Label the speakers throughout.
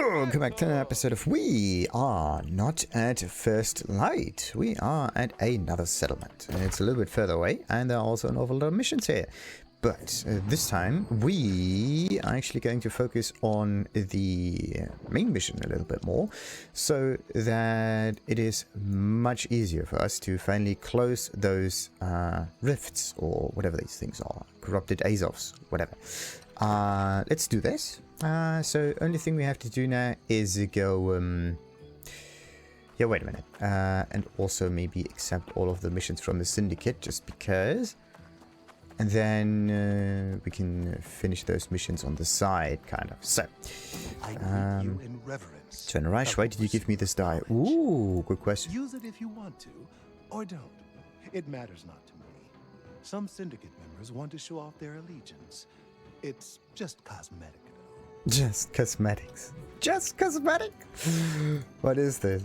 Speaker 1: Welcome back to an episode of We Are Not at First Light. We are at another settlement, and it's a little bit further away, and there are also an awful lot of missions here. But this time, we are actually going to focus on the main mission a little bit more, so that it is much easier for us to finally close those rifts, or whatever these things are. Corrupted Azovs, whatever. Let's do this. So only thing we have to do now is go, yeah, wait a minute, and also maybe accept all of the missions from the Syndicate, just because, and then we can finish those missions on the side, kind of. So, Generation, why did you give me this die? Ooh, good question.
Speaker 2: Use it if you want to, or don't. It matters not to me. Some Syndicate members want to show off their allegiance. It's just cosmetic.
Speaker 1: Just cosmetics. Just cosmetic? What is this?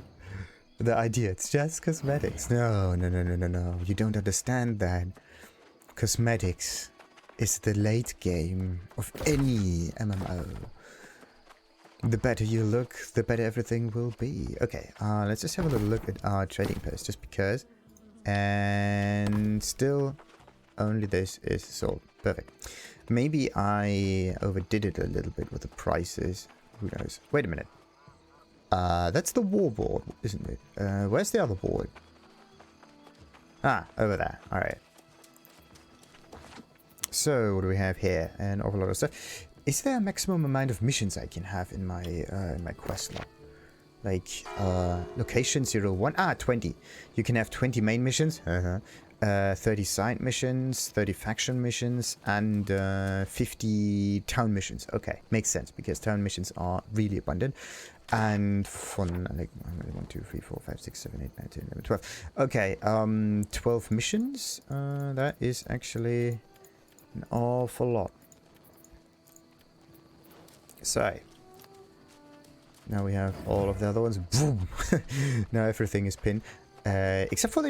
Speaker 1: The idea, it's just cosmetics. No. You don't understand that. Cosmetics is the late game of any MMO. The better you look, the better everything will be. Okay, let's just have a little look at our trading post, just because. And still, only this is sold. Perfect. Maybe I overdid it a little bit with the prices. Who knows? Wait a minute. That's the war board, isn't it? Where's the other board? Ah, over there. Alright. So, what do we have here? An awful lot of stuff. Is there a maximum amount of missions I can have in my quest log? Like, location 01. Ah, 20. You can have 20 main missions. 30 side missions, 30 faction missions, and 50 town missions. Okay, makes sense, because town missions are really abundant. And fun, like 1, 2, 3, 4, 5, 6, 7, 8, 9, 10, 11, 12. Okay, 12 missions. That is actually an awful lot. So, now we have all of the other ones. Boom! Now everything is pinned. Except for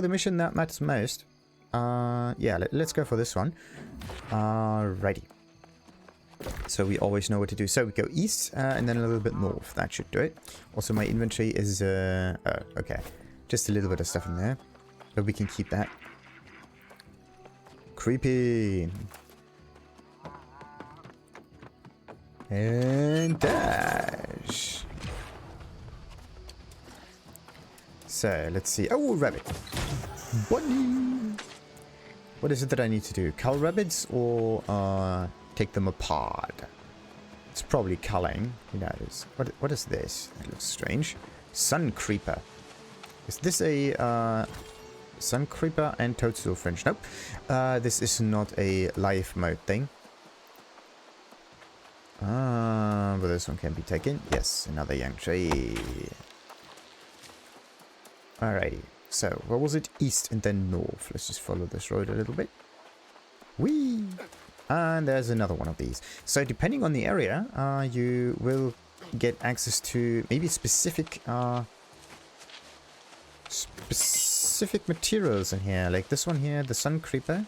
Speaker 1: the mission that matters most. Yeah, let's go for this one. Alrighty. So we always know what to do. So we go east and then a little bit north. That should do it. Also, my inventory is oh, okay, just a little bit of stuff in there, but we can keep that. Creepy. And dash. So, let's see. Oh, rabbit. Bunny. What is it that I need to do? Cull rabbits or take them apart? It's probably culling. Who knows? What is this? That looks strange. Sun Creeper. Is this a Sun Creeper and Toadstool Fringe? Nope. This is not a life mode thing. But this one can be taken. Yes, another young tree. Alrighty, so what was it? East and then north. Let's just follow this road a little bit. Whee! And there's another one of these. So depending on the area, you will get access to maybe specific materials in here. Like this one here, the Sun Creeper.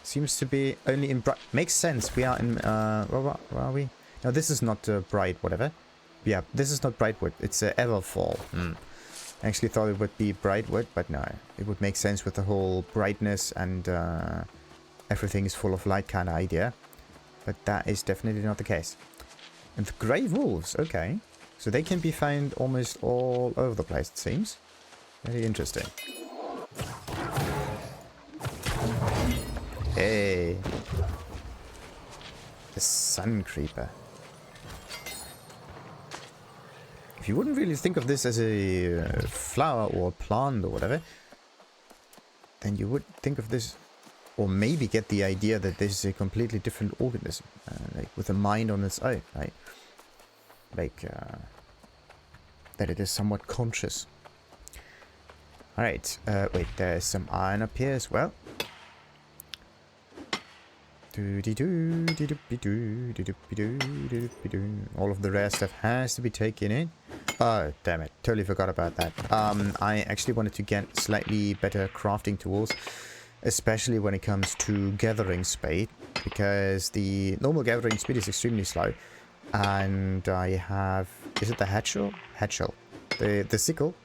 Speaker 1: Seems to be only in bright. Makes sense. We are in where are we? No, this is not bright. Whatever. Yeah, this is not Brightwood. It's Everfall. I actually thought it would be Brightwood, but no. It would make sense with the whole brightness and everything is full of light kind of idea. But that is definitely not the case. And the Grey Wolves, okay. So they can be found almost all over the place, it seems. Very interesting. Hey. The Sun Creeper. If you wouldn't really think of this as a flower or a plant or whatever, then you would think of this, or maybe get the idea that this is a completely different organism, like with a mind on its own, right? Like that it is somewhat conscious. Alright, wait, there's some iron up here as well. All of the rare stuff has to be taken in. Oh, damn it. Totally forgot about that. I actually wanted to get slightly better crafting tools, especially when it comes to gathering spade. because the normal gathering speed is extremely slow. And I have... Is it the hatchel? Hatchel. The sickle.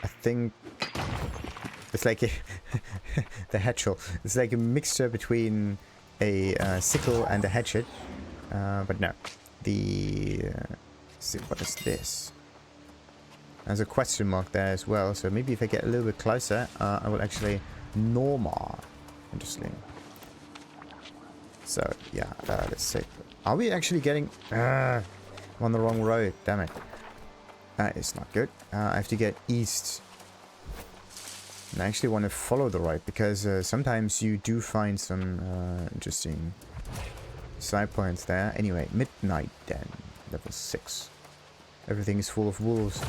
Speaker 1: I think... It's like a... the hatchel. It's like a mixture between a sickle and a hatchet. But no. The... see, what is this? There's a question mark there as well. So maybe if I get a little bit closer, I will actually... Norma. Interesting. So, yeah. Let's see. Are we actually getting... I'm on the wrong road. Damn it. That is not good. I have to get east. And I actually want to follow the road, because sometimes you do find some interesting side points there. Anyway, midnight den. Level 6. Everything is full of wolves.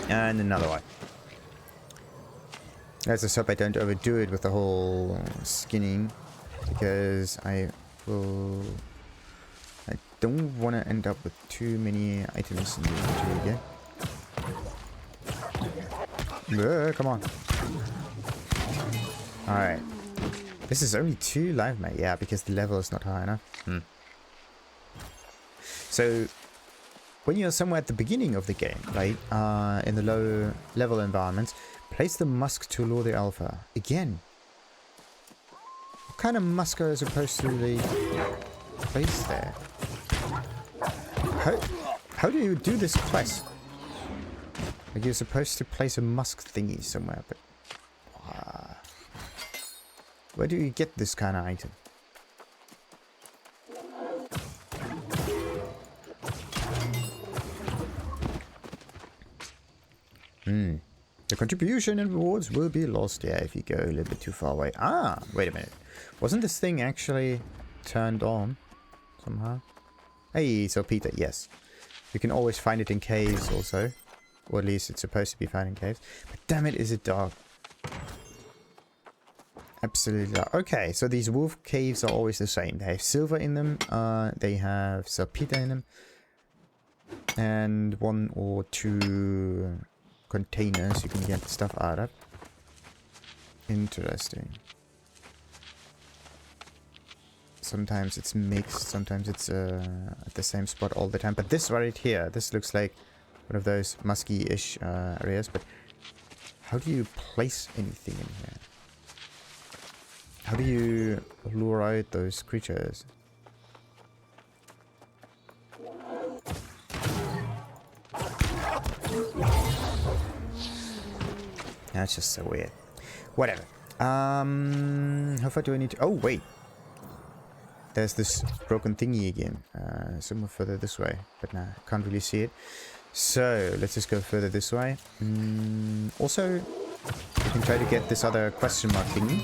Speaker 1: And another one. Let's just hope I don't overdo it with the whole skinning, because I don't want to end up with too many items in the inventory again. Come on. Alright. This is only 2 live, mate. Yeah, because the level is not high enough. So, when you're somewhere at the beginning of the game, right, in the low level environments, place the musk to lure the alpha. Again. What kind of musk are you supposed to really place there? How do you do this quest? Like, you're supposed to place a musk thingy somewhere, but... where do you get this kind of item? The contribution and rewards will be lost, yeah, if you go a little bit too far away. Ah, wait a minute. Wasn't this thing actually turned on somehow? Hey, so Peter, yes. You can always find it in caves also. Or at least it's supposed to be found in caves. But damn it, is it dark. Absolutely dark. Okay, so these wolf caves are always the same. They have silver in them. They have saltpeter in them. And 1 or 2... containers you can get stuff out of. Interesting. Sometimes it's mixed, sometimes it's at the same spot all the time. But this right here, this looks like one of those musky-ish areas. But how do you place anything in here? How do you lure out those creatures? That's just so weird. Whatever. How far do I need to... Oh, wait. There's this broken thingy again. Somewhere further this way. But nah, can't really see it. So, let's just go further this way. Also, you can try to get this other question mark thingy.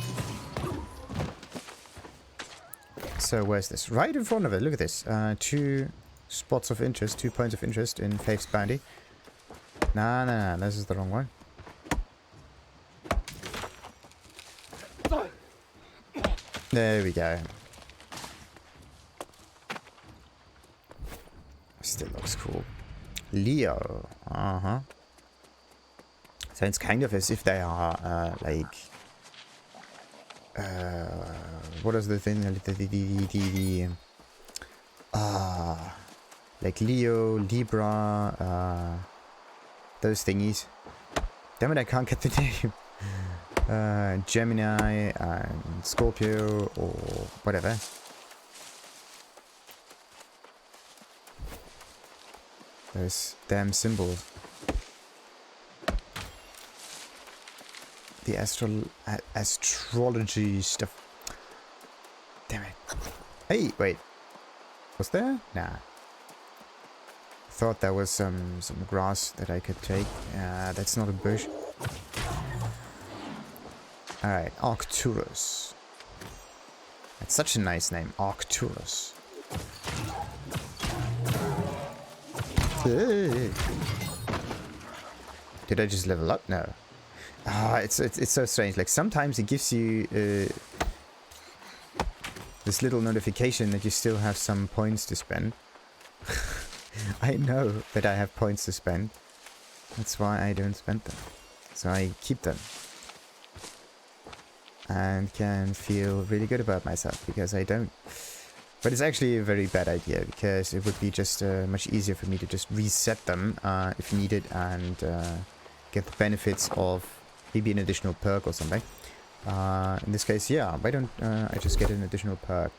Speaker 1: So, where's this? Right in front of it. Look at this. 2 spots of interest. 2 points of interest in Faith's bounty. Nah. This is the wrong one. There we go. Still looks cool. Leo. Sounds kind of as if they are like... what is the thing? Like Leo, Libra, those thingies. Damn it, I can't get the name. Gemini and Scorpio or whatever. Those damn symbols. The astrology stuff. Damn it. Hey, wait. Was there? Nah. Thought there was some grass that I could take. That's not a bush. Alright, Arcturus. That's such a nice name, Arcturus. Hey. Did I just level up? No. It's so strange. Like sometimes it gives you this little notification that you still have some points to spend. I know that I have points to spend. That's why I don't spend them. So I keep them. and can feel really good about myself, because I don't. But it's actually a very bad idea, because it would be just much easier for me to just reset them if needed, and get the benefits of maybe an additional perk or something. In this case, yeah, why don't I just get an additional perk?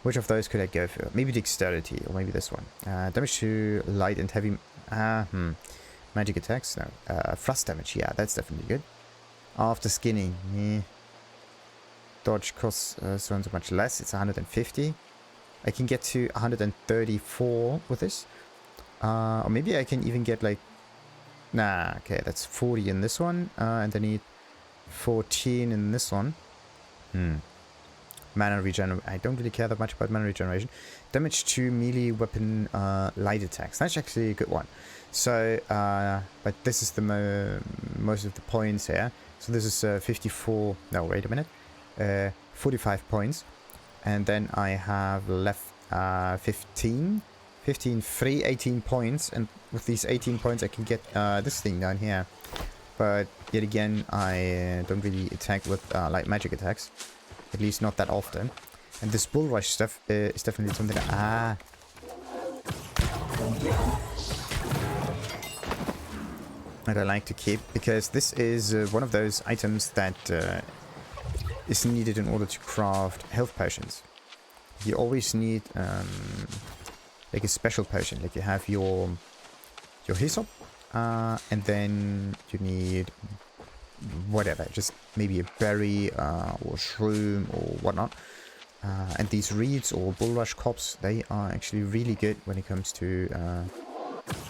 Speaker 1: Which of those could I go for? Maybe dexterity, or maybe this one. Damage to light and heavy... magic attacks? No. Thrust damage, yeah, that's definitely good. After skinning, dodge costs so and so much less. It's 150. I can get to 134 with this. Or maybe I can even get like... Nah, okay, that's 40 in this one. And I need 14 in this one. Mana regeneration. I don't really care that much about mana regeneration. Damage to melee weapon light attacks. That's actually a good one. So, but this is the most of the points here. So this is 54... No, wait a minute. 45 points. And then I have left 15, 3, 18 points. And with these 18 points I can get this thing down here. But yet again, I don't really attack with light magic attacks. At least not that often. And this bull rush stuff is definitely something that... that I like to keep, because this is one of those items that is needed in order to craft health potions. You always need like a special potion. Like you have your hyssop, and then you need whatever, just maybe a berry or shroom or whatnot. And these reeds or bulrush cops, they are actually really good when it comes to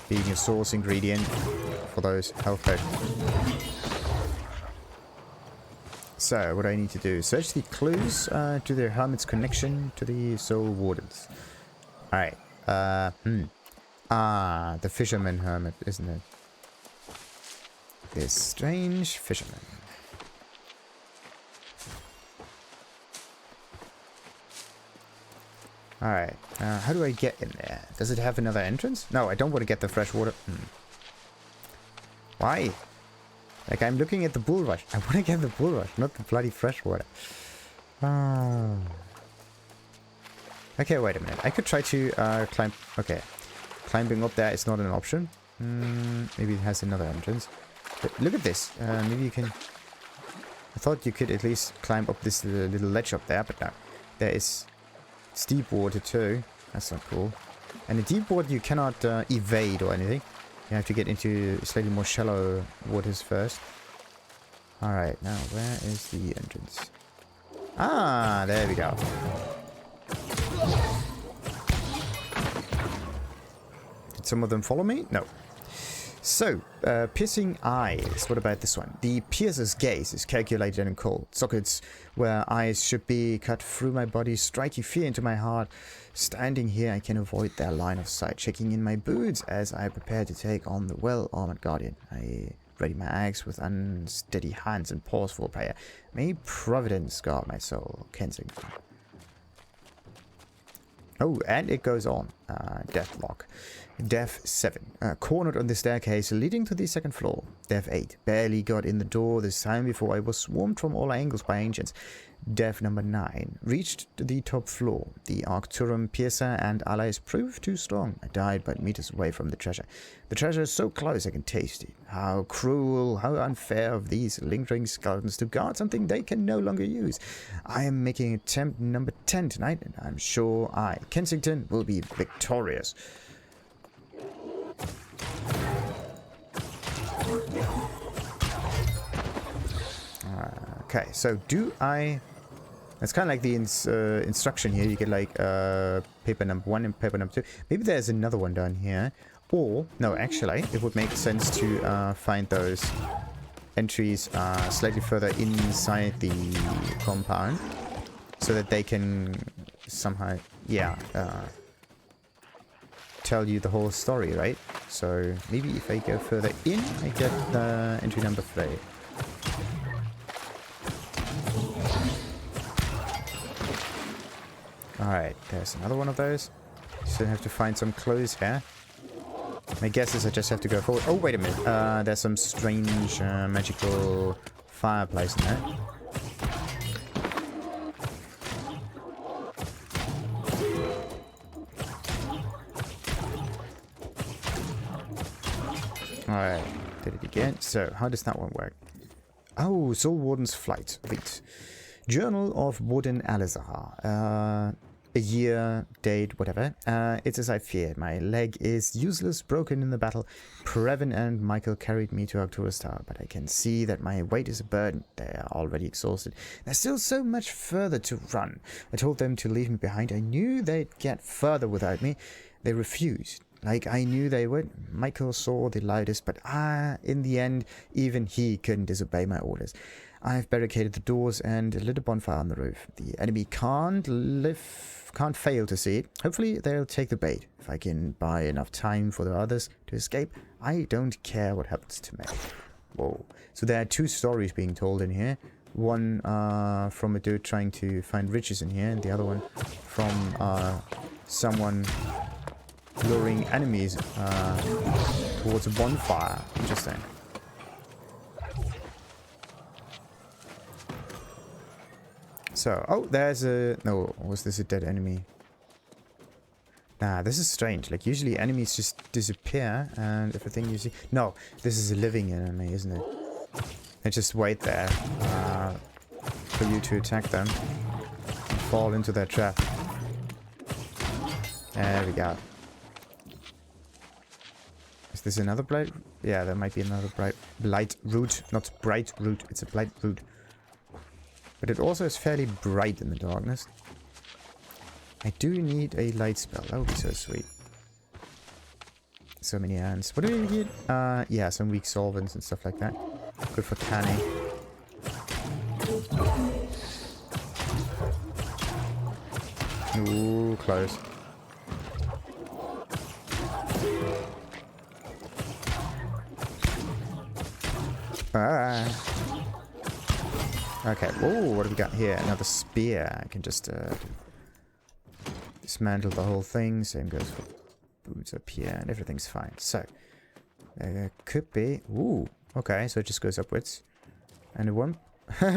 Speaker 1: being a source ingredient for those health potions. So, what do I need to do? Search the clues to the hermit's connection to the Soulwardens. Alright. The fisherman hermit, isn't it? This strange fisherman. Alright. How do I get in there? Does it have another entrance? No, I don't want to get the fresh water. Why? Like, I'm looking at the bulrush. I want to get the bulrush, not the bloody freshwater. Okay, wait a minute. I could try to climb... Okay. Climbing up there is not an option. Maybe it has another entrance. But look at this. Maybe you can... I thought you could at least climb up this little ledge up there, but no. There is deep water too. That's not cool. And in deep water you cannot evade or anything. You have to get into slightly more shallow waters first. Alright, now where is the entrance? Ah, there we go. Did some of them follow me? No. So, piercing eyes. What about this one? The piercer's gaze is calculated and cold. Sockets where eyes should be cut through my body, striking fear into my heart. Standing here, I can avoid their line of sight, checking in my boots as I prepare to take on the well-armored guardian. I ready my axe with unsteady hands and pause for prayer. May Providence guard my soul. Kensington. Oh, and it goes on. Deathlock. Death 7. Cornered on the staircase leading to the second floor. Death 8. Barely got in the door this time before I was swarmed from all angles by ancients. Death number 9. Reached the top floor. The Arcturum piercer and allies proved too strong. I died but meters away from the treasure. The treasure is so close I can taste it. How cruel, how unfair of these lingering skeletons to guard something they can no longer use. I am making attempt number 10 tonight, and I'm sure I, Kensington, will be victorious. Okay, so do I... It's kind of like the instruction here. You get like paper number 1 and paper number 2. Maybe there's another one down here. Or, no, actually, it would make sense to find those entries slightly further inside the compound. So that they can somehow, yeah, tell you the whole story, right? So maybe if I go further in, I get entry number 3. Alright, there's another one of those. Still have to find some clues here. My guess is I just have to go forward. Oh, wait a minute. There's some strange magical fireplace in there. Alright, did it again. So, how does that one work? Oh, Soulwarden's Flight. Wait. Journal of Warden Alazar. A year, date, whatever. It's as I feared. My leg is useless, broken in the battle. Previn and Michael carried me to Arcturus Tower, but I can see that my weight is a burden. They are already exhausted. There's still so much further to run. I told them to leave me behind. I knew they'd get further without me. They refused. Like I knew they would. Michael saw the loudest, but in the end, even he couldn't disobey my orders. I've barricaded the doors and lit a bonfire on the roof. The enemy can't fail to see it. Hopefully they'll take the bait. If I can buy enough time for the others to escape, I don't care what happens to me. Whoa. So there are two stories being told in here. One from a dude trying to find riches in here, and the other one from someone luring enemies towards a bonfire. Interesting. So, oh, there's a... No, was this a dead enemy? Nah, this is strange. Like, usually enemies just disappear and everything you see... No, this is a living enemy, isn't it? They just wait there for you to attack them and fall into their trap. There we go. Is this another blight? Yeah, there might be another blight root. Not bright root, it's a blight root. But it also is fairly bright in the darkness. I do need a light spell. That would be so sweet. So many ants. What do we get? Yeah, some weak solvents and stuff like that. Good for canning. Ooh, close. Okay. Oh, what do we got here? Another spear. I can just dismantle the whole thing. Same goes for boots up here, and everything's fine. So, could be... Ooh, okay, so it just goes upwards. And one...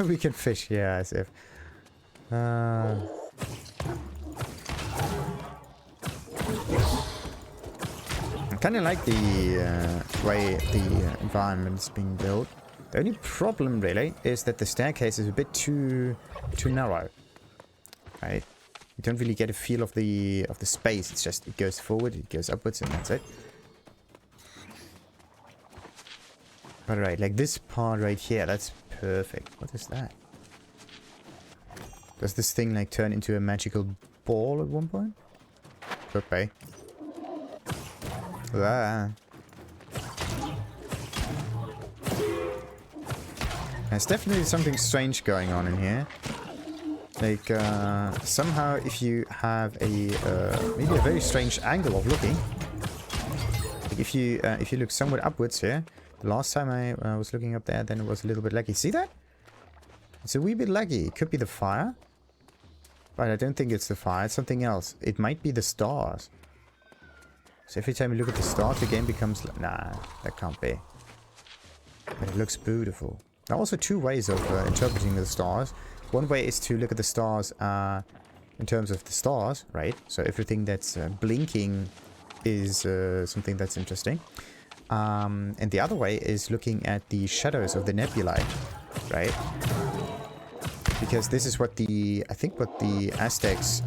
Speaker 1: we can fish, yeah, as if... I kind of like the way the environment's being built. The only problem, really, is that the staircase is a bit too narrow. Right? You don't really get a feel of the space. It's just it goes forward, it goes upwards, and that's it. But right, like this part right here, that's perfect. What is that? Does this thing like turn into a magical ball at one point? Could be. Ah. There's definitely something strange going on in here. Like, somehow if you have a, maybe a very strange angle of looking. Like if you look somewhat upwards here. The last time I was looking up there, then it was a little bit laggy. See that? It's a wee bit laggy. It could be the fire. But I don't think it's the fire. It's something else. It might be the stars. So every time you look at the stars, the game becomes... Nah, that can't be. But it looks beautiful. There are also two ways of interpreting the stars. One way is to look at the stars in terms of the stars, right? So everything that's blinking is something that's interesting. And the other way is looking at the shadows of the nebulae, right? Because this is what the... I think what the Aztecs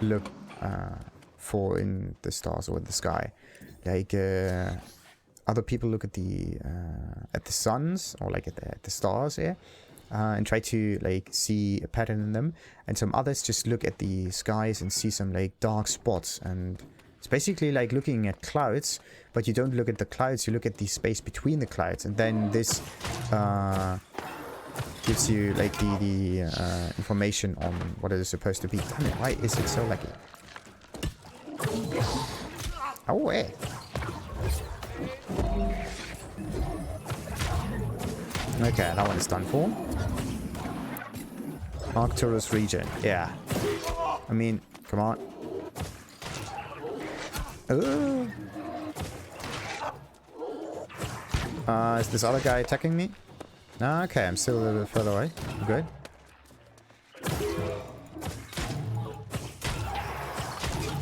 Speaker 1: look for in the stars or in the sky. Like... other people look at the suns or like at the stars here and try to like see a pattern in them, and some others just look at the skies and see some like dark spots, and it's basically like looking at clouds, but you don't look at the clouds, you look at the space between the clouds, and then this gives you like the information on what it is supposed to be. Damn it, why is it so lucky? Oh, yeah. Okay, that one is done for. Arcturus region, yeah. I mean, come on. Is this other guy attacking me? Okay, I'm still a little bit further away. I'm good.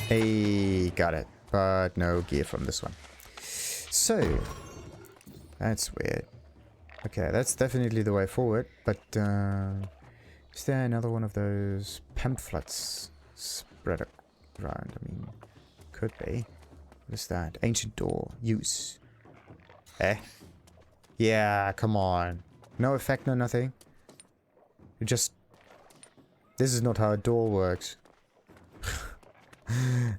Speaker 1: Hey, got it. But no gear from this one. So, that's weird. Okay, that's definitely the way forward, but is there another one of those pamphlets spread around? I mean, could be. What is that? Ancient door. Use. Eh? Yeah, come on. No effect, no nothing. You just... This is not how a door works.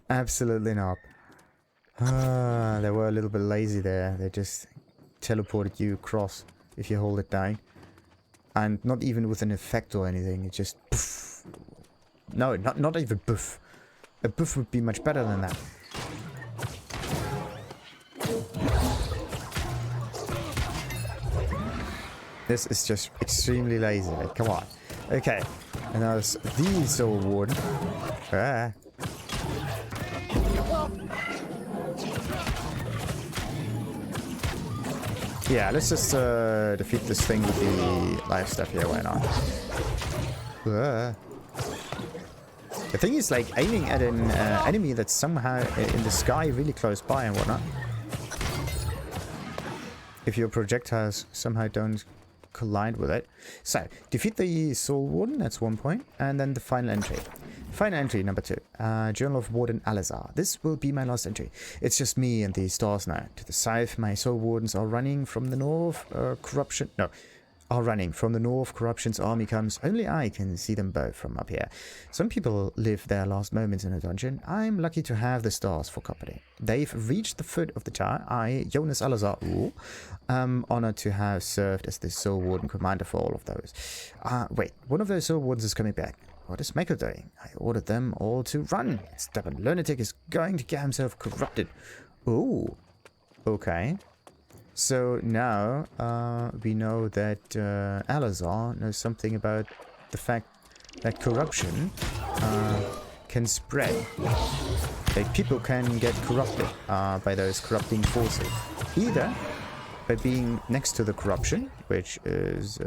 Speaker 1: Absolutely not. They were a little bit lazy there. They just teleported you across if you hold it down. And not even with an effect or anything. It just... Poof. No, not even boof. A boof would be much better than that. This is just extremely lazy. Like, come on. Okay. And now it's the Soulwarden. Ah. Yeah, let's just defeat this thing with the life stuff here. Why not? The thing is, like, aiming at an enemy that's somehow in the sky really close by and whatnot. If your projectiles somehow don't collide with it. So, defeat the Soulwarden, that's 1 point. And then the final entry. Final entry, number 2. Journal of Warden Alazar. This will be my last entry. It's just me and the stars now. To the south, my Soulwardens are running from the north. Corruption's army comes. Only I can see them both from up here. Some people live their last moments in a dungeon. I'm lucky to have the stars for company. They've reached the foot of the tower. I, Yonas Alazar, am honored to have served as the Soulwarden commander for all of those. Wait, one of those Soulwardens is coming back. What is Michael doing? I ordered them all to run. Stubborn lunatic is going to get himself corrupted. Ooh. Okay. So now we know that Alazar knows something about the fact that corruption can spread. Like, people can get corrupted by those corrupting forces. Either by being next to the corruption, which is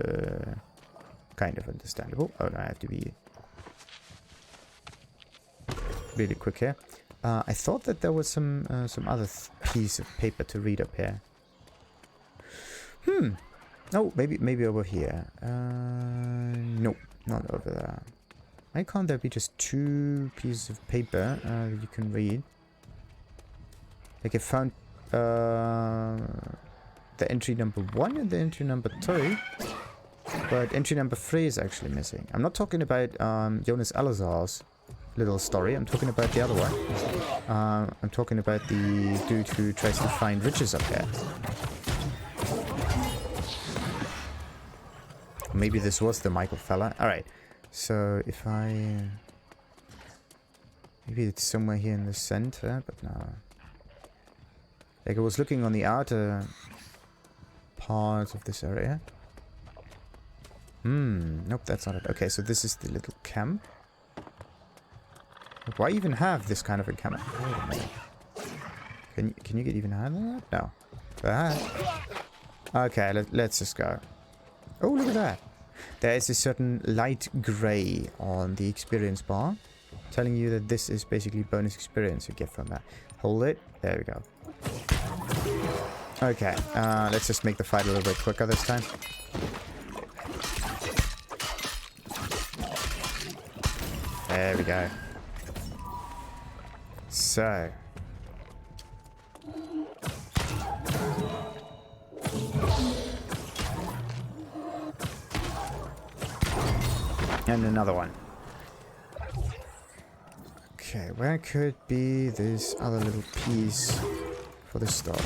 Speaker 1: kind of understandable. Oh, no, I have to be really quick here. I thought that there was some other piece of paper to read up here. Oh, maybe over here. Nope, not over there. Why can't there be just 2 pieces of paper that you can read? Like, I found the entry number 1 and the entry number 2. But entry number 3 is actually missing. I'm not talking about Yonas Alazar's little story. I'm talking about the other one. I'm talking about the dude who tries to find riches up here. Maybe this was the Michael fella. Alright. So if I... maybe it's somewhere here in the center, but no. Like, I was looking on the outer part of this area. Nope, that's not it. Okay, so this is the little camp. Why even have this kind of a camp? Can you get even higher than that? No. Okay, let's just go. Oh, look at that. There is a certain light grey on the experience bar, telling you that this is basically bonus experience you get from that. Hold it. There we go. Okay, let's just make the fight a little bit quicker this time. There we go. So... and another one. Okay, where could be this other little piece for the story?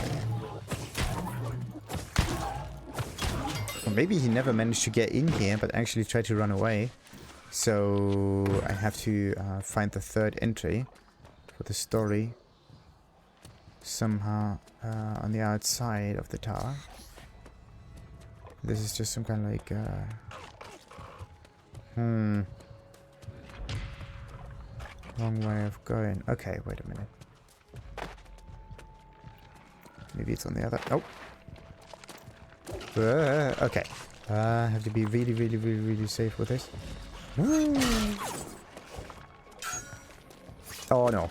Speaker 1: Or maybe he never managed to get in here, but actually tried to run away. So I have to find the 3rd entry for the story somehow on the outside of the tower. This is just some kind of like... wrong way of going. Okay, wait a minute. Maybe it's on the other... oh! Okay. I have to be really safe with this. Oh no.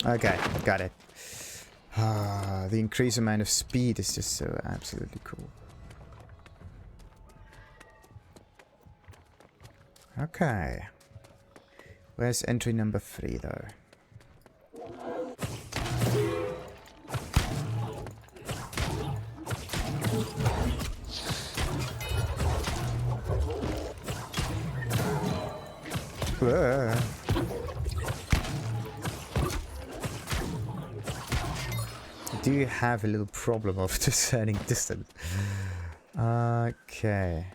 Speaker 1: Okay, got it. The increased amount of speed is just so absolutely cool. Okay. Where's entry number 3 though? Whoa. I do have a little problem of discerning distance. Okay.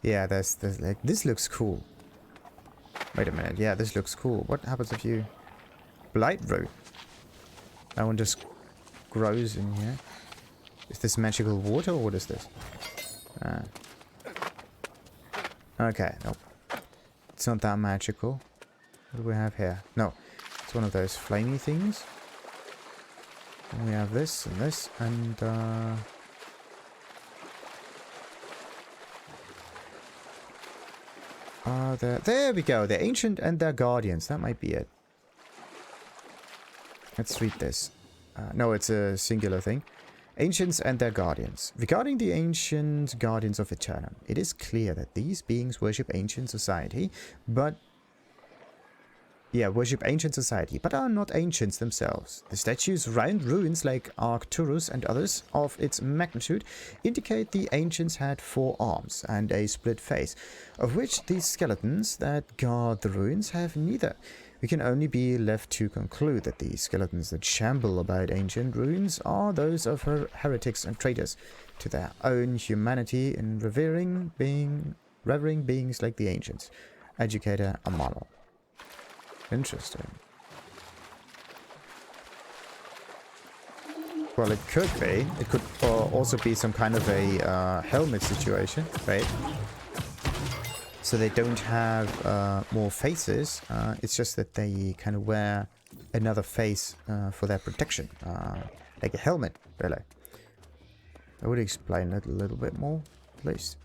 Speaker 1: Yeah, there's like, this looks cool. Wait a minute, yeah, this looks cool. What happens if you... Blight root. That one just grows in here. Is this magical water or what is this? Okay, nope. It's not that magical. What do we have here? No, it's one of those flamey things. And we have this and this and there we go. The Ancient and their Guardians. That might be it. Let's read this. No, it's a singular thing. Ancients and their Guardians. Regarding the Ancient Guardians of Eternum, it is clear that these beings worship ancient society, but are not ancients themselves. The statues round ruins like Arcturus and others of its magnitude indicate the ancients had 4 arms and a split face, of which the skeletons that guard the ruins have neither. We can only be left to conclude that the skeletons that shamble about ancient ruins are those of heretics and traitors to their own humanity in revering beings like the ancients. Educator Amano. Interesting. Well, it could be. It could also be some kind of a helmet situation, right? So they don't have more faces. It's just that they kind of wear another face for their protection. Like a helmet, really. I would explain it a little bit more, at least.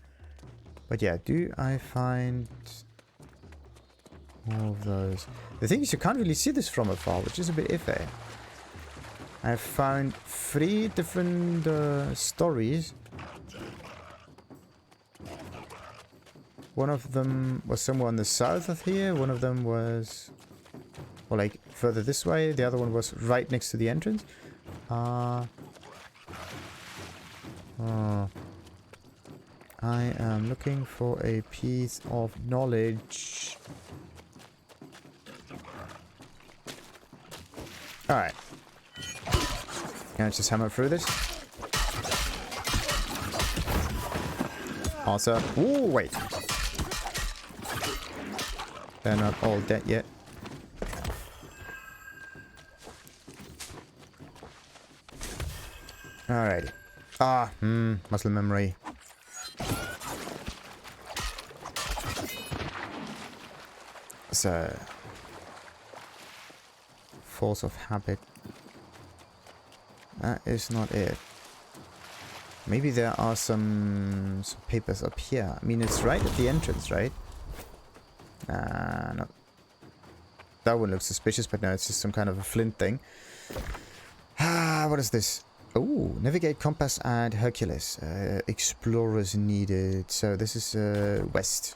Speaker 1: But yeah, do I find all of those? The thing is, you can't really see this from afar, which is a bit iffy. I've found 3 different stories. One of them was somewhere on the south of here. One of them was, well, like further this way. The other one was right next to the entrance. I am looking for a piece of knowledge. Alright. Can I just hammer through this? Also, ooh, wait. They're not all dead yet. Alrighty. Muscle memory. So, force of habit. That is not it. Maybe there are some papers up here. I mean, it's right at the entrance, right? No. That one looks suspicious, but no, it's just some kind of a flint thing. What is this? Oh, navigate compass and Hercules. Explorers needed. So this is west.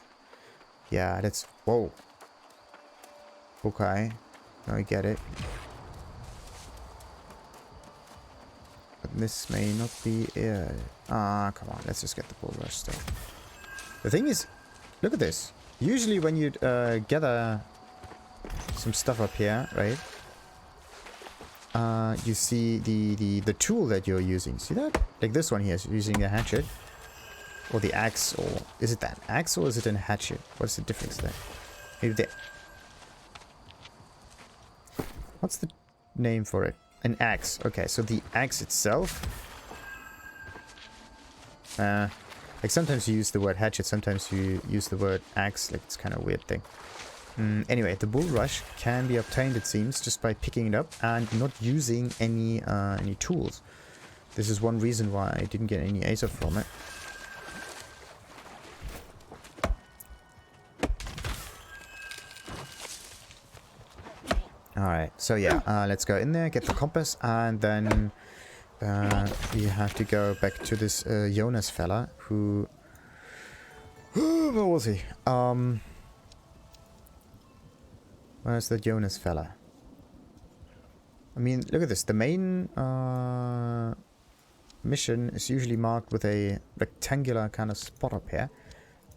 Speaker 1: Yeah, that's... Whoa. Okay. Now I get it. But this may not be it. Come on. Let's just get the bull rush stuff. The thing is, look at this. Usually when you gather some stuff up here, right? You see the tool that you're using. See that? Like this one here is using the hatchet. Or the axe, or... Is it that axe or is it a hatchet? What's the difference there? Maybe the... What's the name for it? An axe. Okay, so the axe itself... like sometimes you use the word hatchet, sometimes you use the word axe. Like it's kind of a weird thing. Anyway, the bull rush can be obtained, it seems, just by picking it up and not using any tools. This is one reason why I didn't get any Acer from it. Alright, so yeah, let's go in there, get the compass, and then we have to go back to this Yonas fella, who... where was he? Where's that Yonas fella? I mean, look at this. The main mission is usually marked with a rectangular kind of spot up here.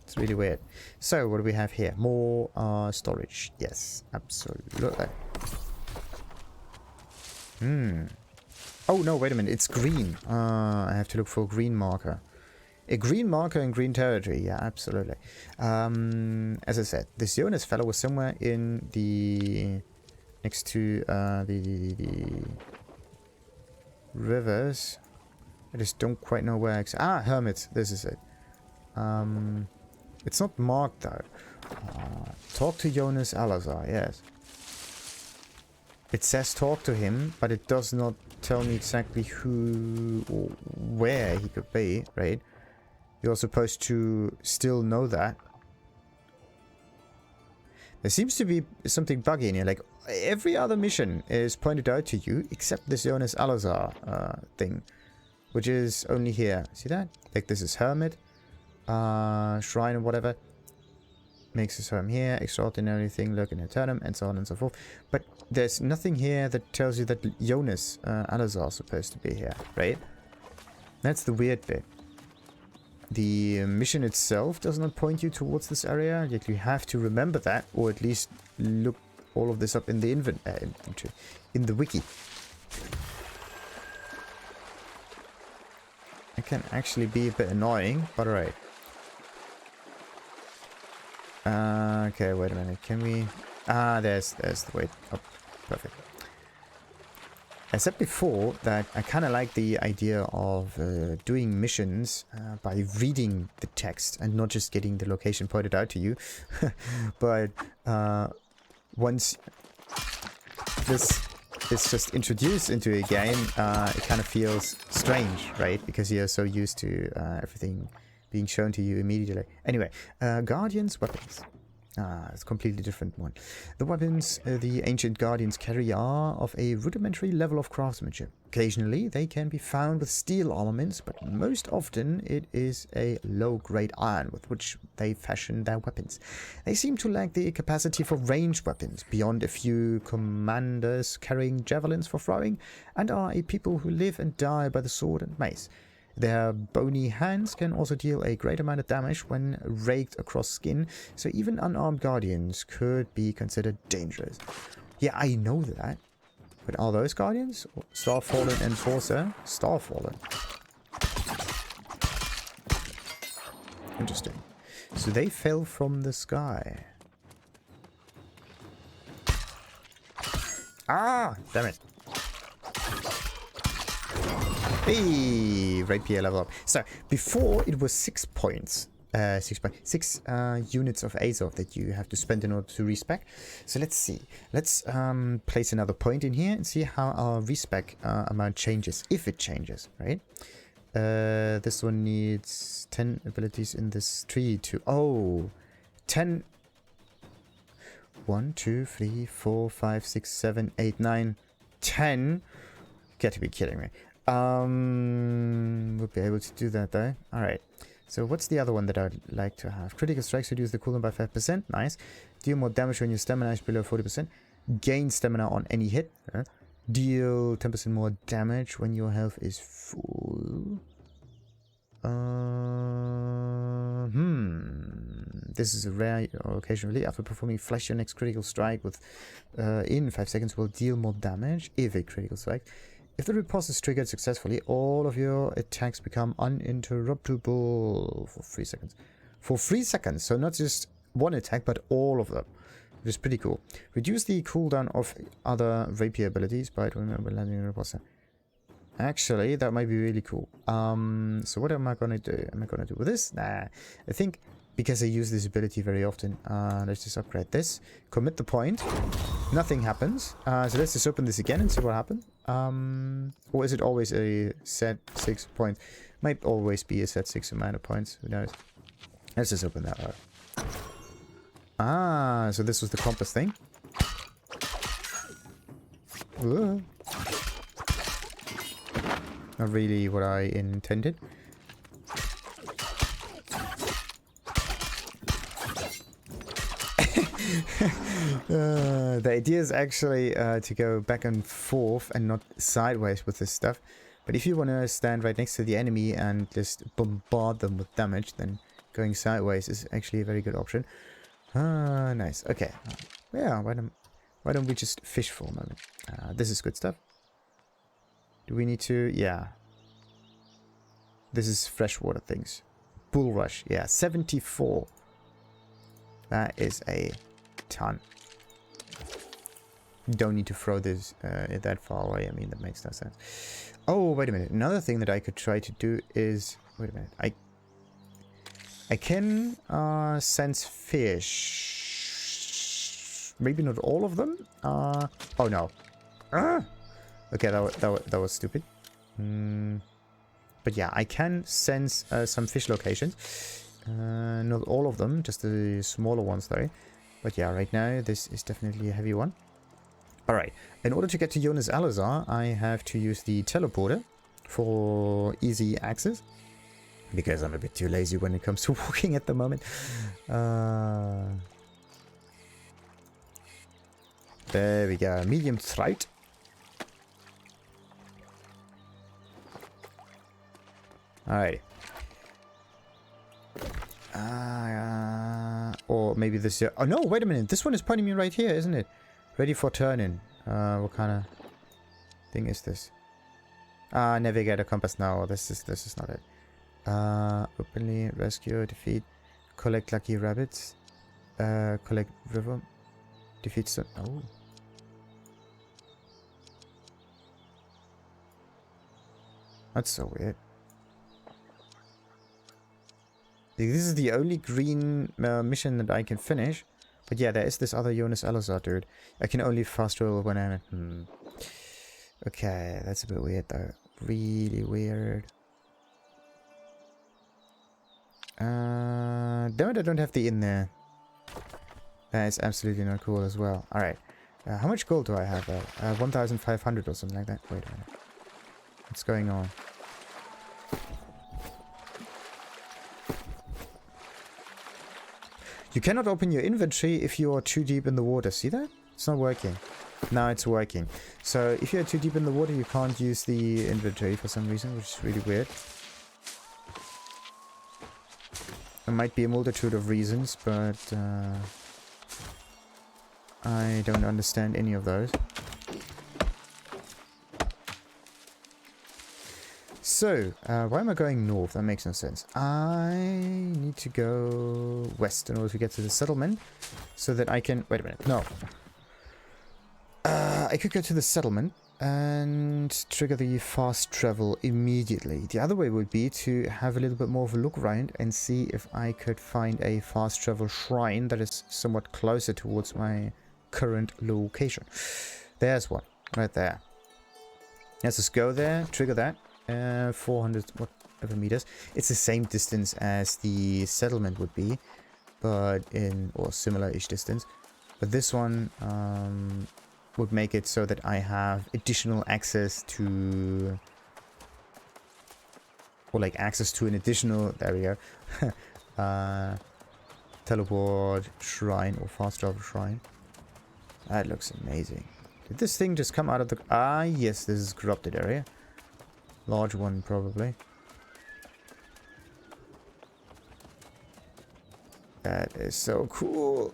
Speaker 1: It's really weird. So, what do we have here? More storage. Yes, absolutely. Oh, no, wait a minute. It's green. I have to look for a green marker. A green marker in green territory. Yeah, absolutely. As I said, this Yonas fellow was somewhere in the... next to the rivers. I just don't quite know where. Ah, Hermit. This is it. It's not marked though. Talk to Yonas Alazar. Yes. It says talk to him, but it does not tell me exactly who or where he could be. Right? You're supposed to still know that. There seems to be something buggy in here. Like every other mission is pointed out to you except this Yonas Alazar thing, which is only here. See that? Like this is Hermit, Shrine or whatever. Makes his home here. Extraordinary thing, lurking eternum, and so on and so forth. But there's nothing here that tells you that Yonas Alazar is supposed to be here, right? That's the weird bit. The mission itself does not point you towards this area, yet you have to remember that, or at least look all of this up in the inventory, in the wiki. It can actually be a bit annoying, but alright. Okay, wait a minute. Can we... Ah, there's the way. Oh, perfect. I said before that I kind of like the idea of doing missions by reading the text and not just getting the location pointed out to you. But once this is just introduced into a game, it kind of feels strange, right? Because you're so used to everything being shown to you immediately. Anyway, Guardians' weapons. It's a completely different one. The weapons the ancient guardians carry are of a rudimentary level of craftsmanship. Occasionally, they can be found with steel armaments, but most often it is a low-grade iron with which they fashion their weapons. They seem to lack the capacity for ranged weapons, beyond a few commanders carrying javelins for throwing, and are a people who live and die by the sword and mace. Their bony hands can also deal a great amount of damage when raked across skin, so even unarmed guardians could be considered dangerous. Yeah, I know that. But are those guardians? Starfallen Enforcer? Starfallen. Interesting. So they fell from the sky. Ah! Damn it. Hey, rapier level up. So before it was 6 points, 6 units of Azov that you have to spend in order to respec. So let's see. Let's place another point in here and see how our respec amount changes, if it changes, right? This one needs 10 abilities in this tree to 10. 1, 2, 3, 4, 5, 6, 7, 8, 9, 10. Got to be kidding me. We'll be able to do that though. Alright. So what's the other one that I'd like to have? Critical strikes reduce the cooldown by 5%. Nice. Deal more damage when your stamina is below 40%. Gain stamina on any hit. Deal 10% more damage when your health is full. This is a rare occasionally. After performing flash, your next critical strike with in 5 seconds will deal more damage if a critical strike. If the riposte is triggered successfully, all of your attacks become uninterruptible for 3 seconds. For 3 seconds, so not just one attack, but all of them. Which is pretty cool. Reduce the cooldown of other rapier abilities by remember landing a riposte. Actually, that might be really cool. So what am I gonna do? Am I gonna do with this? Nah. I think because I use this ability very often, let's just upgrade this. Commit the point. Nothing happens. So let's just open this again and see what happens. Or is it always a set 6 points? Might always be a set 6 amount of points. Who knows? Let's just open that up. So this was the compass thing. Ugh. Not really what I intended. The idea is actually to go back and forth and not sideways with this stuff. But if you want to stand right next to the enemy and just bombard them with damage, then going sideways is actually a very good option. Nice. Okay. Yeah, why don't we just fish for a moment? This is good stuff. Do we need to? Yeah. This is freshwater things. Bull rush. Yeah, 74. That is a ton. Don't need to throw this that far away. I mean, that makes no sense. Oh, wait a minute. Another thing that I could try to do is... Wait a minute. I can sense fish. Maybe not all of them. Oh, no. Okay, that was stupid. But yeah, I can sense some fish locations. Not all of them, just the smaller ones though. But yeah, right now this is definitely a heavy one. Alright, in order to get to Yonas Alazar, I have to use the teleporter for easy access. Because I'm a bit too lazy when it comes to walking at the moment. There we go, medium trout. Alright. Or maybe this... Oh no, wait a minute. This one is pointing me right here, isn't it? Ready for turn-in. What kind of thing is this? Navigator compass. No, this is not it. Openly rescue, defeat, collect lucky rabbits, collect river, defeat some... Oh. That's so weird. This is the only green mission that I can finish. But yeah, there is this other Yonas Alazar dude. I can only fast travel when I'm... Okay, that's a bit weird though. Really weird. Damn it, I don't have the in there. That is absolutely not cool as well. Alright. How much gold do I have though? 1,500 or something like that. Wait a minute. What's going on? You cannot open your inventory if you are too deep in the water. See that? It's not working. Now it's working. So if you're too deep in the water, you can't use the inventory for some reason, which is really weird. There might be a multitude of reasons, but I don't understand any of those. So, why am I going north? That makes no sense. I need to go west in order to get to the settlement, so that I can... Wait a minute, no. I could go to the settlement and trigger the fast travel immediately. The other way would be to have a little bit more of a look around and see if I could find a fast travel shrine that is somewhat closer towards my current location. There's one, right there. Let's just go there, trigger that. 400 whatever meters. It's the same distance as the settlement would be, but in, or similar-ish distance. But this one would make it so that I have additional access to, or like access to an additional, there we go, teleport shrine or fast travel shrine. That looks amazing. Did this thing just come out of the... Ah, yes, this is corrupted area. Large one, probably. That is so cool.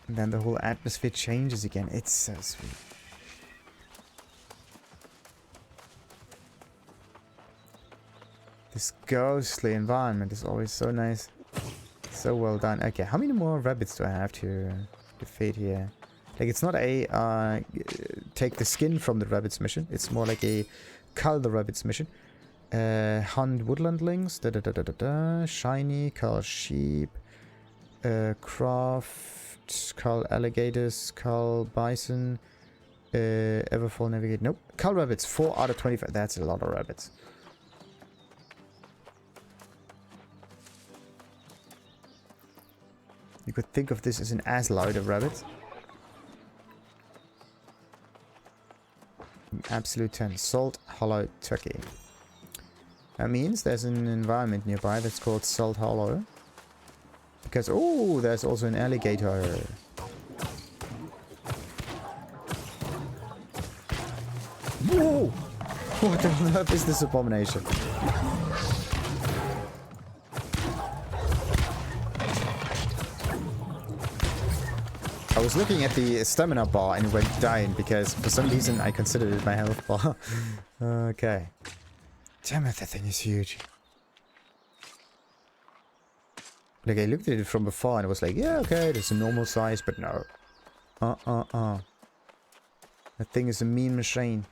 Speaker 1: And then the whole atmosphere changes again. It's so sweet. This ghostly environment is always so nice. So well done. Okay, how many more rabbits do I have to defeat here? Like, it's not a take the skin from the rabbits mission. It's more like a cull the rabbits mission. Hunt woodlandlings. Shiny, cull sheep. Craft, cull alligators, cull bison. Everfall navigate. Nope. Cull rabbits. 4 out of 25. That's a lot of rabbits. You could think of this as an assload of rabbits. Absolute 10. Salt Hollow Turkey. That means there's an environment nearby that's called Salt Hollow. Because, oh, there's also an alligator. Whoa! What the fuck is this abomination? I was looking at the stamina bar and it went down because for some reason I considered it my health bar. Okay. Damn it, that thing is huge. Like, I looked at it from afar and it was like, yeah, okay, it's a normal size, but no. That thing is a mean machine.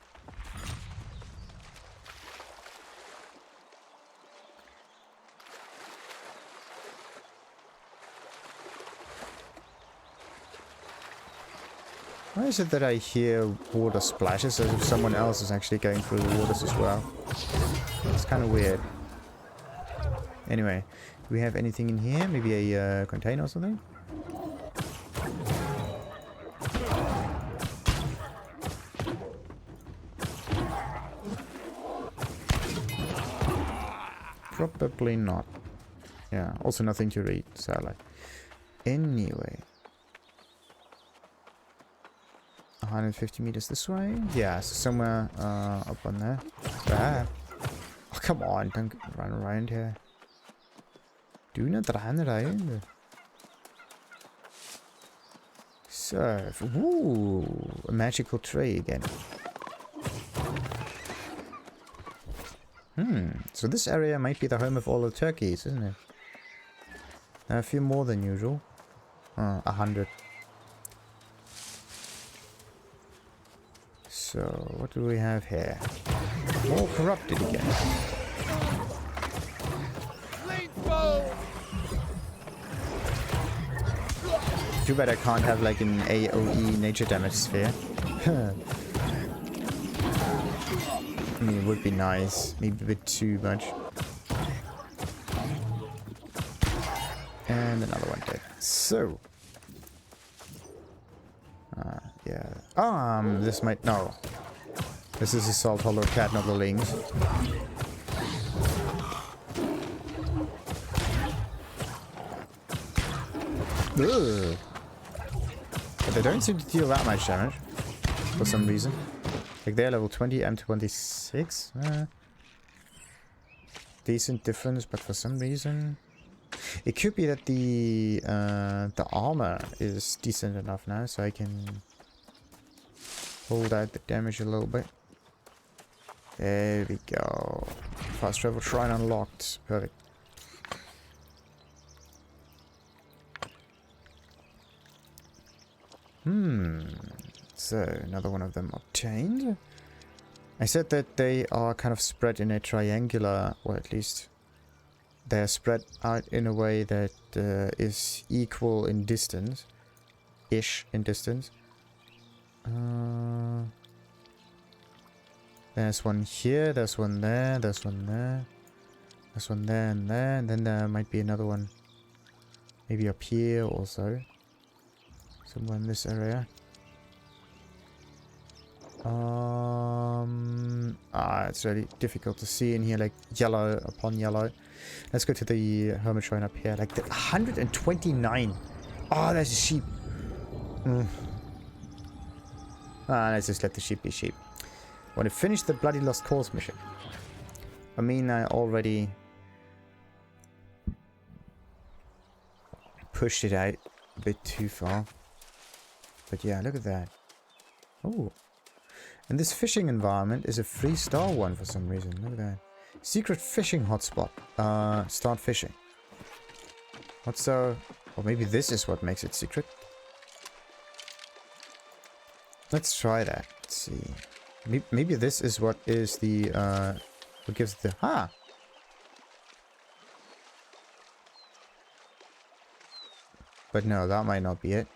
Speaker 1: Why is it that I hear water splashes as if someone else is actually going through the waters as well? It's kind of weird. Anyway, do we have anything in here? Maybe a container or something? Probably not. Yeah, also nothing to read, sadly. Anyway. 150 meters this way? Yeah, so somewhere up on there. Ah. Oh, come on, don't run around here. Do not run around. Surf. Ooh, a magical tree again. So this area might be the home of all the turkeys, isn't it? A few more than usual. 100. So, what do we have here? More corrupted again. Too bad I can't have like an AoE nature damage sphere. I mean, it would be nice. Maybe a bit too much. And another one there. So. Yeah. This might... No. This is a Salt Hollow cat, not the lings. Ugh. But they don't seem to deal that much damage. For some reason. Like they're level 20, I'm 26. Decent difference, but for some reason... It could be that the armor is decent enough now, so I can hold out the damage a little bit. There we go. Fast travel shrine unlocked. Perfect. So, another one of them obtained. I said that they are kind of spread in a triangular, or at least they're spread out in a way that is equal in distance. Ish in distance. There's one here, there's one there, there's one there. There's one there and there, and then there might be another one. Maybe up here also. Somewhere in this area. It's really difficult to see in here, like yellow upon yellow. Let's go to the hermit shrine up here. Like the 129. Oh, there's a sheep. Let's just let the sheep be sheep. I want to finish the bloody lost cause mission. I mean, I already pushed it out a bit too far. But yeah, look at that. Oh. And this fishing environment is a 3-star one for some reason. Look at that. Secret fishing hotspot. Start fishing. What's so... Or maybe this is what makes it secret. Let's try that. Let's see. Maybe this is what is the... what gives the... But no, that might not be it.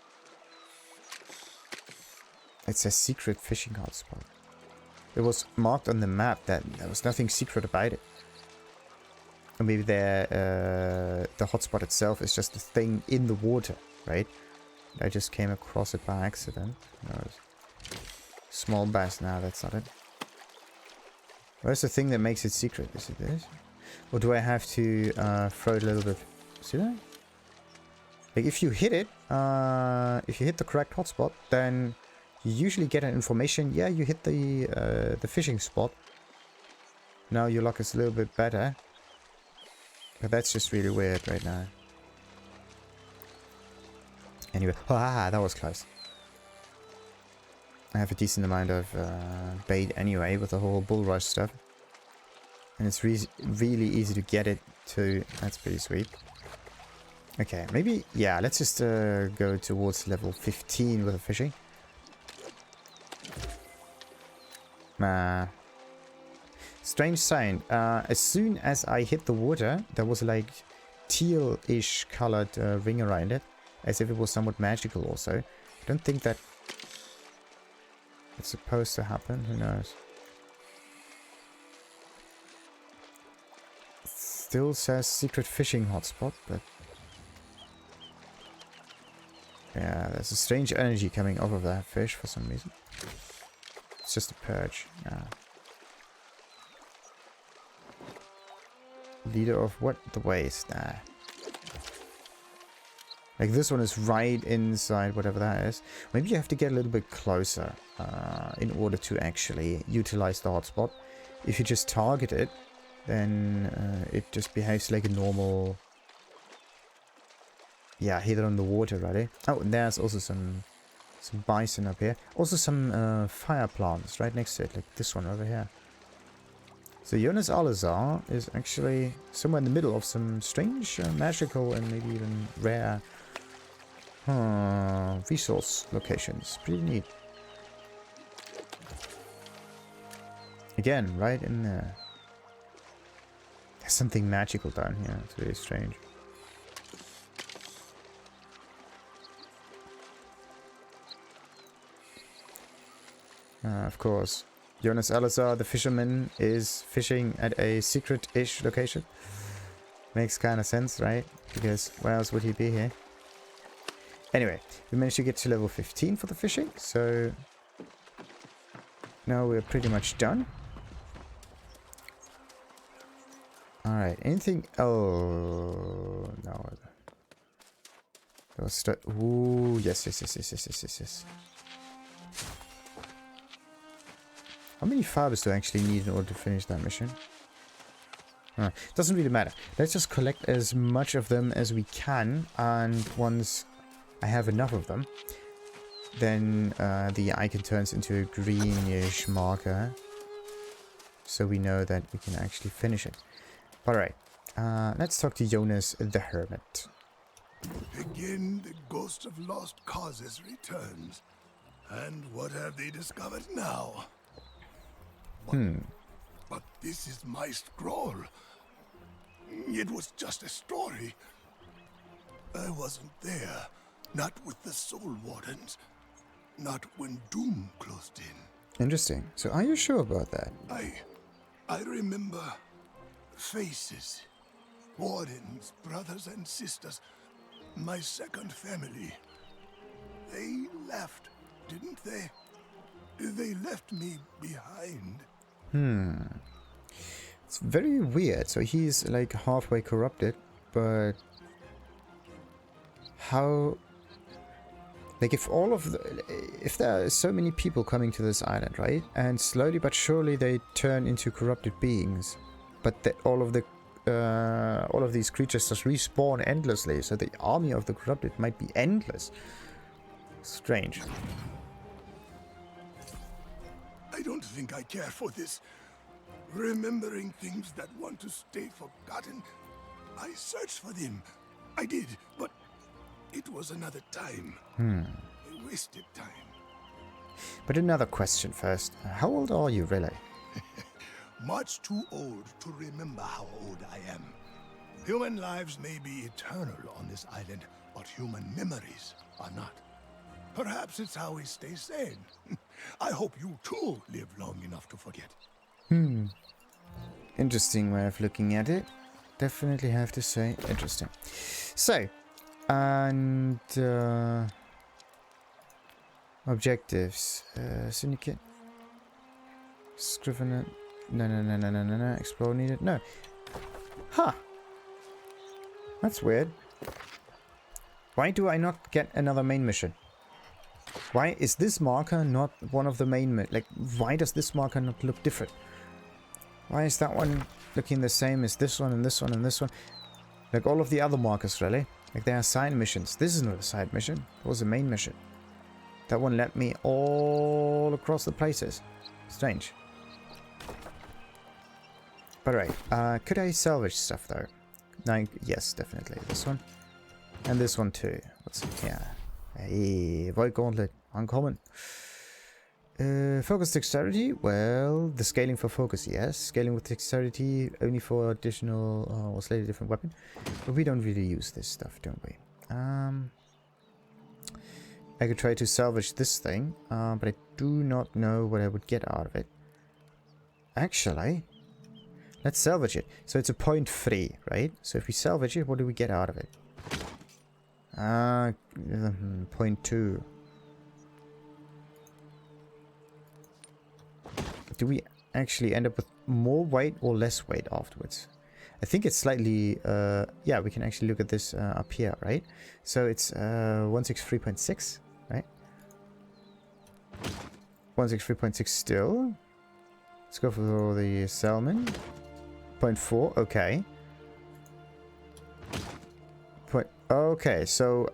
Speaker 1: It's a secret fishing hotspot. It was marked on the map that there was nothing secret about it. Or maybe the hotspot itself is just a thing in the water, right? I just came across it by accident. No, small bass. Now that's not it. Where's the thing that makes it secret? Is it this? Or do I have to throw it a little bit? See that? Like if you hit it, if you hit the correct hotspot, then you usually get an information. Yeah, you hit the fishing spot. Now your luck is a little bit better. But that's just really weird right now. Anyway, that was close. I have a decent amount of bait anyway with the whole bull rush stuff. And it's really easy to get it to. That's pretty sweet. Okay, maybe, yeah, let's just go towards level 15 with the fishing. Strange sign. As soon as I hit the water, there was like teal-ish colored ring around it, as if it was somewhat magical also. I don't think that it's supposed to happen. Who knows? It still says secret fishing hotspot, but yeah, there's a strange energy coming off of that fish for some reason. It's just a perch. Yeah. Leader of what? The waste. Nah. Like this one is right inside whatever that is. Maybe you have to get a little bit closer in order to actually utilize the hotspot. If you just target it, then it just behaves like a normal... Yeah, hit it on the water, really. Oh, and there's also some bison up here. Also some fire plants right next to it, like this one over here. So Yonas Alazar is actually somewhere in the middle of some strange, magical, and maybe even rare resource locations. Pretty neat. Again, right in there. There's something magical down here. It's really strange. Of course. Yonas Alazar, the fisherman, is fishing at a secret-ish location. Makes kind of sense, right? Because where else would he be here? Anyway, we managed to get to level 15 for the fishing, so now we're pretty much done. Alright, anything... Oh, no. Ooh, yes. How many fibers do I actually need in order to finish that mission? Doesn't really matter. Let's just collect as much of them as we can, and once I have enough of them, then the icon turns into a greenish marker, so we know that we can actually finish it. Alright, let's talk to Yonas the Hermit.
Speaker 2: Again, the ghost of lost causes returns. And what have they discovered now? But this is my scroll. It was just a story. I wasn't there. Not with the Soulwardens. Not when Doom closed in.
Speaker 1: Interesting. So are you sure about that?
Speaker 2: I remember faces. Wardens, brothers and sisters. My second family. They left, didn't they? They left me behind.
Speaker 1: It's very weird. So he's like halfway corrupted, but how... Like if all of the... If there are so many people coming to this island, right? And slowly but surely they turn into corrupted beings. But all of these creatures just respawn endlessly. So the army of the corrupted might be endless. Strange.
Speaker 2: I don't think I care for this. Remembering things that want to stay forgotten. I searched for them. I did, but it was another time. A wasted time.
Speaker 1: But another question first. How old are you, really?
Speaker 2: Much too old to remember how old I am. Human lives may be eternal on this island, but human memories are not. Perhaps it's how we stay sane. I hope you too live long enough to forget.
Speaker 1: Interesting way of looking at it. definitely have to say. Interesting. So, and objectives. Syndicate. Scrivener. No. Explore needed. No. Huh. That's weird. Why do I not get another main mission? Why is this marker not one of the main... Like, why does this marker not look different? Why is that one looking the same as this one and this one and this one? Like all of the other markers, really. Like, they are side missions. This is not a side mission. It was a main mission. That one led me all across the places. Strange. But right, could I salvage stuff though? No, yes, definitely. This one. And this one too. What's here? Hey, Void Gauntlet. Uncommon. Focus dexterity. Well, the scaling for focus, yes. Scaling with dexterity only for additional or slightly different weapon. But we don't really use this stuff, don't we? I could try to salvage this thing, but I do not know what I would get out of it. Actually, let's salvage it. So it's a 0.3, right? So if we salvage it, what do we get out of it? 0.2. Do we actually end up with more weight or less weight afterwards? I think it's slightly... yeah, we can actually look at this up here, right? So it's 163.6, right? 163.6 still. Let's go for the salmon. 0.4, okay. Okay, so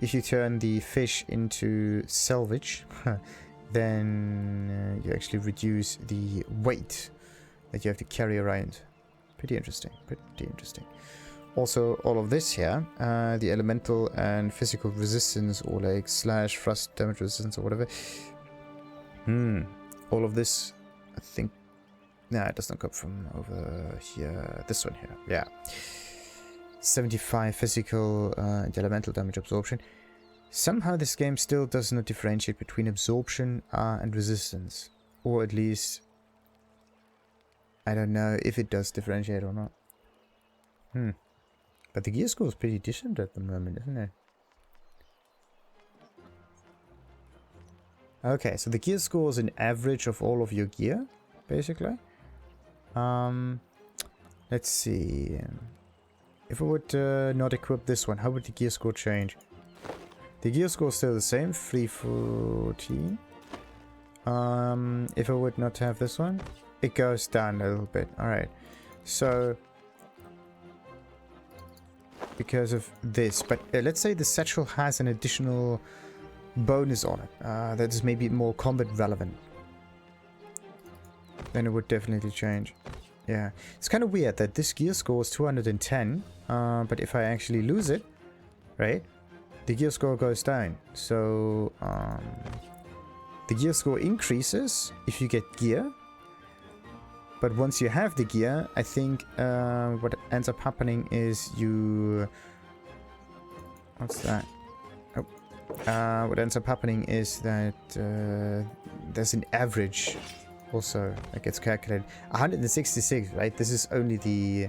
Speaker 1: if you turn the fish into salvage, then you actually reduce the weight that you have to carry around. Pretty interesting, pretty interesting. Also, all of this here, the elemental and physical resistance, or like slash thrust damage resistance or whatever. All of this, I think... Nah, it does not come from over here. This one here, yeah. 75 physical and elemental damage absorption. Somehow this game still does not differentiate between absorption and resistance. Or at least... I don't know if it does differentiate or not. But the gear score is pretty decent at the moment, isn't it? Okay, so the gear score is an average of all of your gear, basically. Let's see... If I would not equip this one, how would the gear score change? The gear score is still the same, 314. If I would not have this one, it goes down a little bit. Alright, so... Because of this, but let's say the satchel has an additional bonus on it. That is maybe more combat relevant. Then it would definitely change. Yeah, it's kind of weird that this gear score is 210, but if I actually lose it, right, the gear score goes down. So the gear score increases if you get gear, but once you have the gear, I think what ends up happening is you... What's that? Oh. What ends up happening is that there's an average... Also, that gets calculated. 166, right? This is only the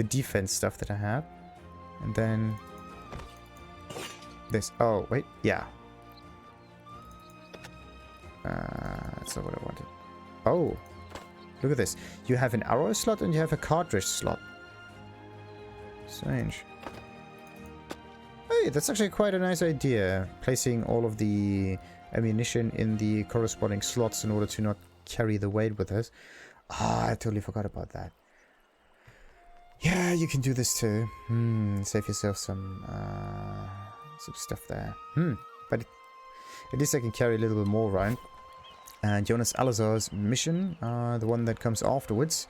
Speaker 1: defense stuff that I have. And then... This. Oh, wait. Yeah. That's not what I wanted. Oh. Look at this. You have an arrow slot and you have a cartridge slot. Strange. Hey, that's actually quite a nice idea. Placing all of the ammunition in the corresponding slots in order to not carry the weight with us. I totally forgot about that. Yeah, you can do this too. Save yourself some stuff there. But at least I can carry a little bit more around. And Yonas Alazar's mission, the one that comes afterwards,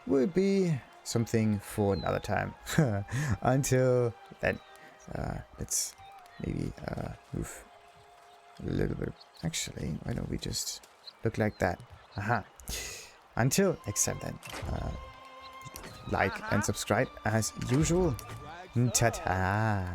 Speaker 1: will be something for another time. Until then, let's maybe move a little bit. Actually, why don't we just look like that? Aha. Until next time then, like and subscribe as usual. Ta-ta.